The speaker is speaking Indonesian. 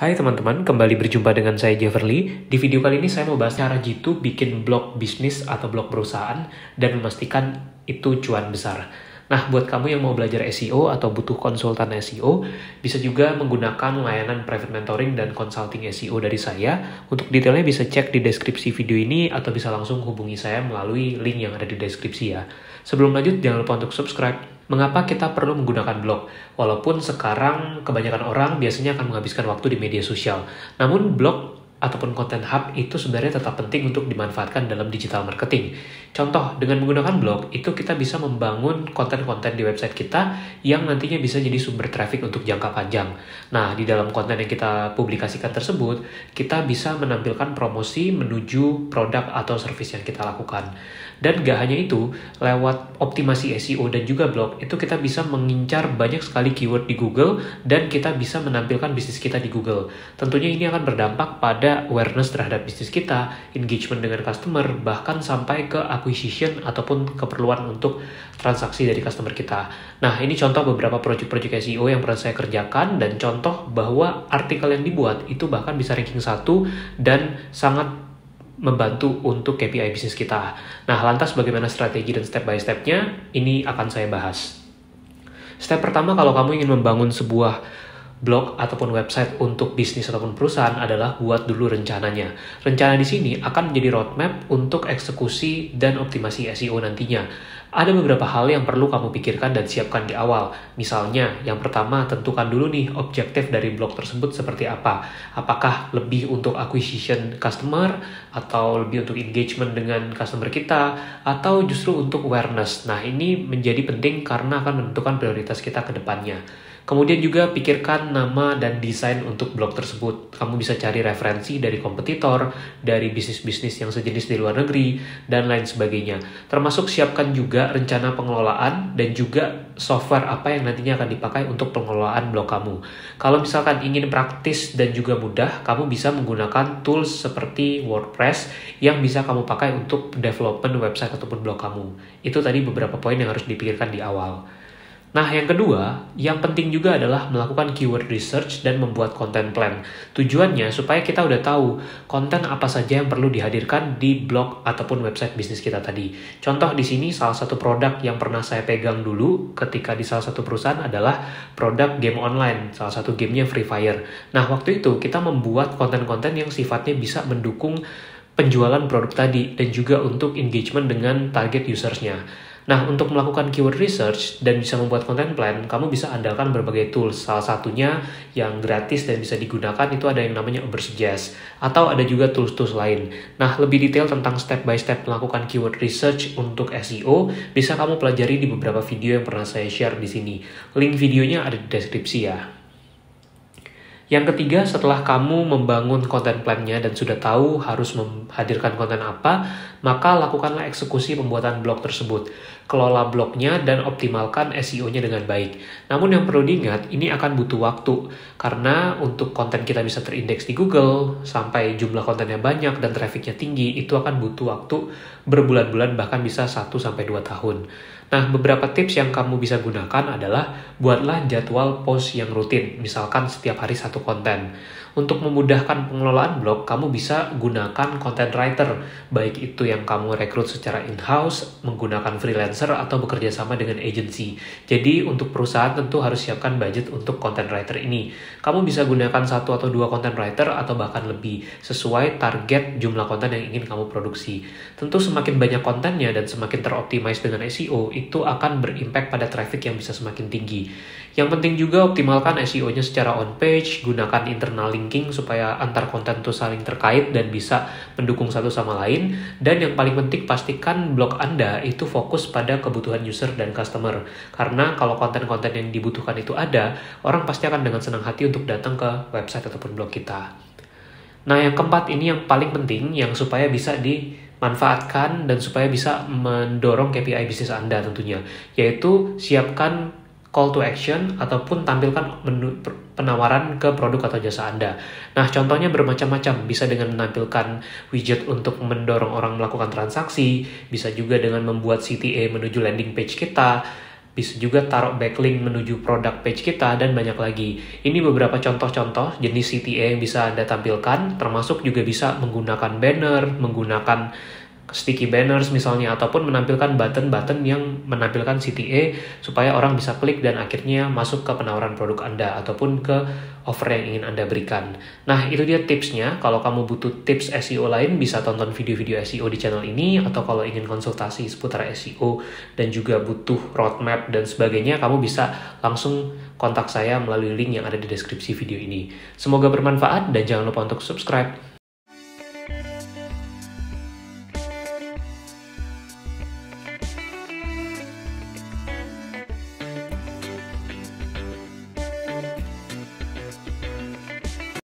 Hai teman-teman, kembali berjumpa dengan saya Jefferly. Di video kali ini saya mau bahas cara Jitu bikin blog bisnis atau blog perusahaan dan memastikan itu cuan besar. Nah, buat kamu yang mau belajar SEO atau butuh konsultan SEO, bisa juga menggunakan layanan private mentoring dan consulting SEO dari saya. Untuk detailnya bisa cek di deskripsi video ini atau bisa langsung hubungi saya melalui link yang ada di deskripsi ya. Sebelum lanjut, jangan lupa untuk subscribe. Mengapa kita perlu menggunakan blog? Walaupun sekarang kebanyakan orang biasanya akan menghabiskan waktu di media sosial. Namun blog ataupun konten hub itu sebenarnya tetap penting untuk dimanfaatkan dalam digital marketing. Contoh, dengan menggunakan blog, itu kita bisa membangun konten-konten di website kita yang nantinya bisa jadi sumber traffic untuk jangka panjang. Nah, di dalam konten yang kita publikasikan tersebut, kita bisa menampilkan promosi menuju produk atau service yang kita lakukan. Dan gak hanya itu, lewat optimasi SEO dan juga blog, itu kita bisa mengincar banyak sekali keyword di Google dan kita bisa menampilkan bisnis kita di Google. Tentunya ini akan berdampak pada awareness terhadap bisnis kita, engagement dengan customer, bahkan sampai ke acquisition ataupun keperluan untuk transaksi dari customer kita. Nah, ini contoh beberapa project-project SEO yang pernah saya kerjakan dan contoh bahwa artikel yang dibuat itu bahkan bisa ranking 1 dan sangat membantu untuk KPI bisnis kita. Nah, lantas bagaimana strategi dan step by step-nya? Ini akan saya bahas. Step pertama, kalau kamu ingin membangun sebuah blog ataupun website untuk bisnis ataupun perusahaan adalah buat dulu rencananya. Rencana di sini akan menjadi roadmap untuk eksekusi dan optimasi SEO nantinya. Ada beberapa hal yang perlu kamu pikirkan dan siapkan di awal. Misalnya, yang pertama, tentukan dulu nih objektif dari blog tersebut seperti apa. Apakah lebih untuk acquisition customer, atau lebih untuk engagement dengan customer kita, atau justru untuk awareness. Nah, ini menjadi penting karena akan menentukan prioritas kita ke depannya. Kemudian juga pikirkan nama dan desain untuk blog tersebut. Kamu bisa cari referensi dari kompetitor, dari bisnis-bisnis yang sejenis di luar negeri, dan lain sebagainya. Termasuk siapkan juga rencana pengelolaan dan juga software apa yang nantinya akan dipakai untuk pengelolaan blog kamu. Kalau misalkan ingin praktis dan juga mudah, kamu bisa menggunakan tools seperti WordPress yang bisa kamu pakai untuk development website ataupun blog kamu. Itu tadi beberapa poin yang harus dipikirkan di awal. Nah, yang kedua, yang penting juga adalah melakukan keyword research dan membuat content plan. Tujuannya supaya kita udah tahu konten apa saja yang perlu dihadirkan di blog ataupun website bisnis kita tadi. Contoh di sini salah satu produk yang pernah saya pegang dulu ketika di salah satu perusahaan adalah produk game online. Salah satu gamenya Free Fire. Nah, waktu itu kita membuat konten-konten yang sifatnya bisa mendukung penjualan produk tadi dan juga untuk engagement dengan target usersnya. Nah, untuk melakukan keyword research dan bisa membuat content plan, kamu bisa andalkan berbagai tools. Salah satunya yang gratis dan bisa digunakan itu ada yang namanya Ubersuggest. Atau ada juga tools-tools lain. Nah, lebih detail tentang step by step melakukan keyword research untuk SEO, bisa kamu pelajari di beberapa video yang pernah saya share di sini. Link videonya ada di deskripsi ya. Yang ketiga, setelah kamu membangun konten plan-nya dan sudah tahu harus menghadirkan konten apa, maka lakukanlah eksekusi pembuatan blog tersebut. Kelola blognya dan optimalkan SEO-nya dengan baik. Namun yang perlu diingat, ini akan butuh waktu. Karena untuk konten kita bisa terindeks di Google, sampai jumlah kontennya banyak dan trafficnya tinggi, itu akan butuh waktu berbulan-bulan, bahkan bisa 1-2 tahun. Nah, beberapa tips yang kamu bisa gunakan adalah buatlah jadwal post yang rutin, misalkan setiap hari satu konten. Untuk memudahkan pengelolaan blog, kamu bisa gunakan content writer, baik itu yang kamu rekrut secara in-house, menggunakan freelancer, atau bekerja sama dengan agency. Jadi, untuk perusahaan tentu harus siapkan budget untuk content writer ini. Kamu bisa gunakan 1 atau 2 content writer, atau bahkan lebih, sesuai target jumlah konten yang ingin kamu produksi. Tentu semakin banyak kontennya dan semakin teroptimize dengan SEO, itu akan berimpact pada traffic yang bisa semakin tinggi. Yang penting juga optimalkan SEO-nya secara on-page, gunakan internal linking supaya antar konten itu saling terkait dan bisa mendukung satu sama lain. Dan yang paling penting, pastikan blog Anda itu fokus pada kebutuhan user dan customer. Karena kalau konten-konten yang dibutuhkan itu ada, orang pasti akan dengan senang hati untuk datang ke website ataupun blog kita. Nah, yang keempat ini yang paling penting, yang supaya bisa dimanfaatkan dan supaya bisa mendorong KPI bisnis Anda tentunya, yaitu siapkan call to action ataupun tampilkan menu penawaran ke produk atau jasa Anda. Nah, contohnya bermacam-macam. Bisa dengan menampilkan widget untuk mendorong orang melakukan transaksi, bisa juga dengan membuat CTA menuju landing page kita, bisa juga taruh backlink menuju produk page kita, dan banyak lagi. Ini beberapa contoh-contoh jenis CTA yang bisa Anda tampilkan, termasuk juga bisa menggunakan banner, menggunakan sticky banners misalnya, ataupun menampilkan button-button yang menampilkan CTA supaya orang bisa klik dan akhirnya masuk ke penawaran produk Anda ataupun ke offer yang ingin Anda berikan. Nah, itu dia tipsnya. Kalau kamu butuh tips SEO lain, bisa tonton video-video SEO di channel ini, atau kalau ingin konsultasi seputar SEO dan juga butuh roadmap dan sebagainya, kamu bisa langsung kontak saya melalui link yang ada di deskripsi video ini. Semoga bermanfaat dan jangan lupa untuk subscribe.